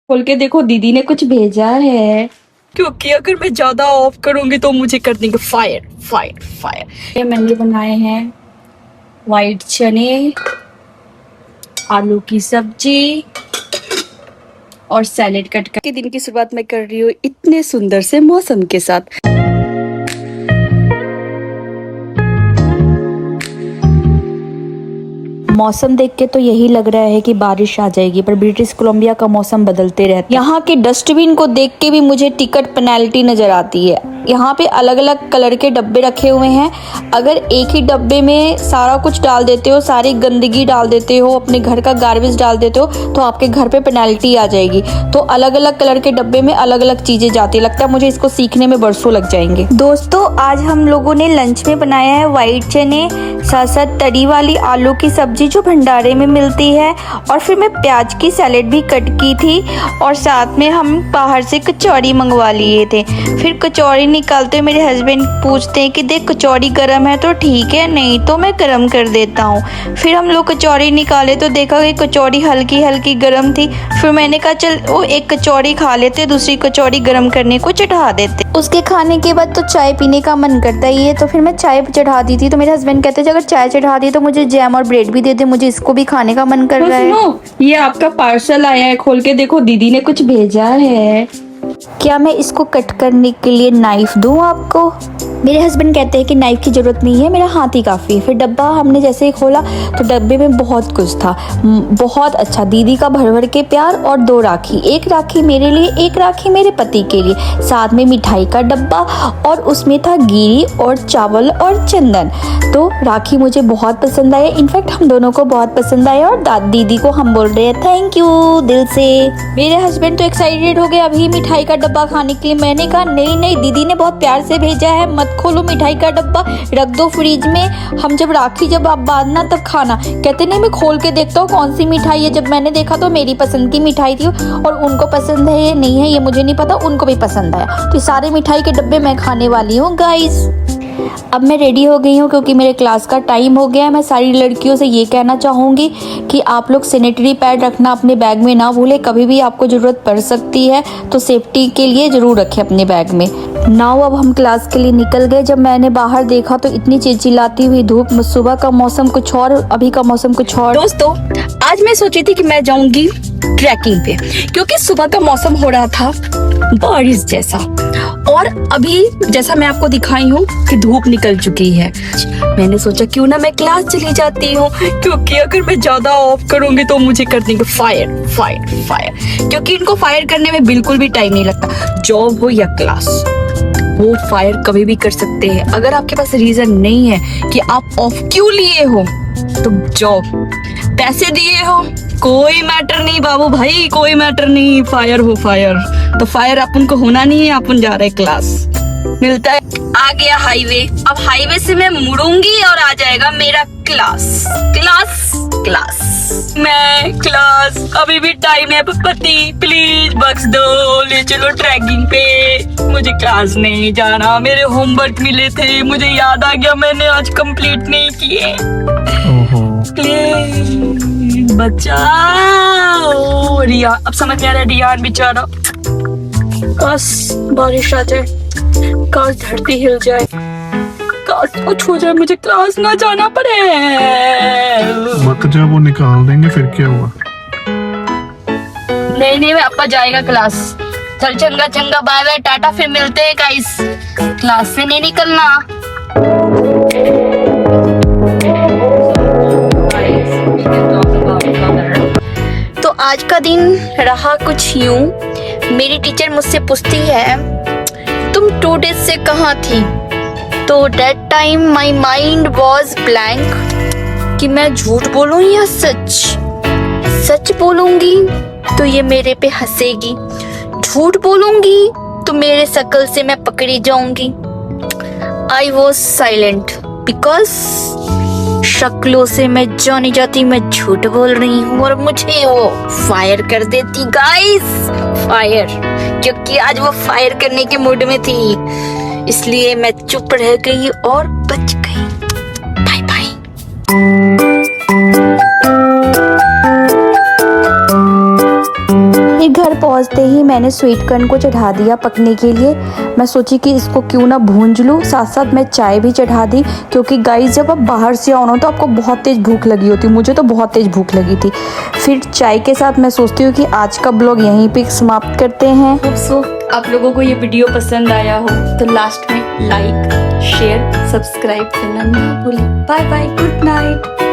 खोल के देखो, दीदी ने कुछ भेजा है। क्योंकि अगर मैं ज्यादा ऑफ करूंगी तो मुझे कर देंगे फायर फायर फायर। ये मैंने बनाए हैं वाइट चने, आलू की सब्जी और सैलेड कट करके। दिन की शुरुआत मैं कर रही हूँ इतने सुंदर से मौसम के साथ। मौसम देख के तो यही लग रहा है कि बारिश आ जाएगी, पर ब्रिटिश कोलंबिया का मौसम बदलते रहते हैं। यहाँ के डस्टबिन को देख के भी मुझे टिकट पेनल्टी नजर आती है। यहाँ पे अलग अलग कलर के डब्बे रखे हुए हैं। अगर एक ही डब्बे में सारा कुछ डाल देते हो, सारी गंदगी डाल देते हो, अपने घर का गार्बेज डाल देते हो, तो आपके घर पे पेनल्टी आ जाएगी। तो अलग अलग कलर के डब्बे में अलग अलग चीजें जाती है। लगता है मुझे इसको सीखने में बरसों लग जाएंगे। दोस्तों, आज हम लोगों ने लंच में बनाया है व्हाइट चने, साथ साथ तरी वाली आलू की सब्जी जो भंडारे में मिलती है, और फिर मैं प्याज की सैलेड भी कट की थी, और साथ में हम बाहर से कचौड़ी मंगवा लिए थे। फिर कचौड़ी निकालते मेरे हस्बैंड पूछते हैं कि देख कचौड़ी गर्म है तो ठीक है, नहीं तो मैं गर्म कर देता हूँ। फिर हम लोग कचौड़ी निकाले तो देखा कि कचौड़ी हल्की हल्की गर्म थी। फिर मैंने कहा चल वो एक कचौड़ी खा लेते, दूसरी कचौड़ी गर्म करने को चढ़ा देते। उसके खाने के बाद तो चाय पीने का मन करता ही है, तो फिर मैं चाय चढ़ा दी थी। तो मेरे हस्बैंड कहते हैं अगर चाय चढ़ा दी तो मुझे जैम और ब्रेड भी दे दे, मुझे इसको भी खाने का मन कर रहा है। सुनो, ये आपका पार्सल आया है, खोल के देखो, दीदी ने कुछ भेजा है। क्या मैं इसको कट करने के लिए नाइफ दूं आपको? मेरे हस्बैंड कहते हैं कि नाइफ की जरूरत नहीं है, मेरा हाथ ही काफ़ी है। फिर डब्बा हमने जैसे ही खोला तो डब्बे में बहुत कुछ था, बहुत अच्छा। दीदी का भर भर के प्यार और 2 राखी, एक राखी मेरे लिए, एक राखी मेरे पति के लिए, साथ में मिठाई का डब्बा, और उसमें था गिरी और चावल और चंदन। तो राखी मुझे बहुत पसंद आया, इनफैक्ट हम दोनों को बहुत पसंद आया, और दीदी को हम बोल रहे हैं थैंक यू दिल से। मेरे हस्बैंड तो एक्साइटेड हो गए अभी मिठाई का डब्बा खाने के लिए। मैंने कहा नहीं नहीं, दीदी ने बहुत प्यार से भेजा है, मत खोलो मिठाई का डब्बा, रख दो फ्रिज में, हम जब राखी जब आप बांधना तब खाना। कहते नहीं मैं खोल के देखता हूँ कौन सी मिठाई है। जब मैंने देखा तो मेरी पसंद की मिठाई थी, और उनको पसंद है या नहीं है ये मुझे नहीं पता, उनको भी पसंद आया। तो सारे मिठाई के डब्बे मैं खाने वाली हूँ गाइस। अब मैं रेडी हो गई हूँ क्योंकि मेरे क्लास का टाइम हो गया है। मैं सारी लड़कियों से ये कहना चाहूँगी कि आप लोग सैनिटरी पैड रखना अपने बैग में ना भूलें, कभी भी आपको ज़रूरत पड़ सकती है, तो सेफ्टी के लिए ज़रूर रखें अपने बैग में। नाउ अब हम क्लास के लिए निकल गए। जब मैंने बाहर देखा तो इतनी चिलचिलाती हुई धूप, सुबह का मौसम कुछ और, अभी का मौसम कुछ और। दोस्तों, आज मैं सोची थी कि मैं जाऊँगी ट्रैकिंग पे, क्योंकि सुबह का मौसम हो रहा था बारिश जैसा, और अभी जैसा मैं आपको दिखाई हूँ कि धूप निकल चुकी है। मैंने सोचा क्यों ना मैं क्लास चली जाती हूँ, क्योंकि अगर मैं ज्यादा ऑफ करूंगी तो मुझे कर देंगे फायर फायर फायर। क्योंकि इनको फायर करने में बिल्कुल भी टाइम नहीं लगता, जॉब हो या क्लास, वो फायर कभी भी कर सकते हैं। अगर आपके पास रीजन नहीं है कि आप ऑफ क्यों लिए हो, तो जॉब, पैसे दिए हो, कोई मैटर नहीं बाबू भाई, कोई मैटर नहीं, फायर हो फायर। तो फायर अपन को होना नहीं है, अपन जा रहे क्लास। मिलता है, आ गया हाईवे। अब हाईवे से मैं मुड़ूंगी और आ जाएगा मेरा क्लास क्लास क्लास। मैं क्लास, अभी भी टाइम है पति, प्लीज बख्श दो, ले चलो ट्रैकिंग पे, मुझे क्लास नहीं जाना। मेरे होमवर्क मिले थे, मुझे याद आ गया मैंने आज कंप्लीट नहीं किए, प्लीज बचाओ। रिया, अब समझ में आ रहा है, रियान बेचारा, काश बारिश आ जाए, काश धरती हिल जाए, काश कुछ हो जाए, मुझे क्लास ना जाना पड़े। मत जा, वो निकाल देंगे, फिर क्या हुआ? नहीं नहीं, मैं अपा जाएगा क्लास। चल चंगा चंगा, बाय बाय, टाटा, फिर मिलते हैं गाइस। क्लास से नहीं निकलना। तो आज का दिन रहा कुछ यूं। मेरी टीचर मुझसे पूछती है तुम 2 डेज से कहाँ थी, तो that time my mind was blank कि मैं झूठ बोलूं या सच। सच बोलूंगी तो ये मेरे पे हंसेगी, झूठ बोलूंगी तो मेरे शकल से मैं पकड़ी जाऊंगी। आई वॉज साइलेंट बिकॉज शक्लों से मैं जानी जाती मैं झूठ बोल रही हूँ, और मुझे वो फायर कर देती गाइस, फायर, क्योंकि आज वो फायर करने के मूड में थी, इसलिए मैं चुप रह गई और बच गई। Bye bye. घर पहुंचते ही मैंने स्वीट कॉर्न को चढ़ा दिया पकने के लिए। मैं सोची कि इसको क्यों ना भूंज लूँ, साथ साथ मैं चाय भी चढ़ा दी, क्योंकि गाइस जब आप बाहर से आओ ना तो आपको बहुत तेज़ भूख लगी होती है। मुझे तो बहुत तेज़ भूख लगी थी। फिर चाय के साथ मैं सोचती हूँ कि आज का ब्लॉग यहीं पे समाप्त करते हैं। सो आप लोगों को ये वीडियो पसंद आया हो तो लास्ट में लाइक शेयर सब्सक्राइब करना ना भूलें। Bye bye, good night.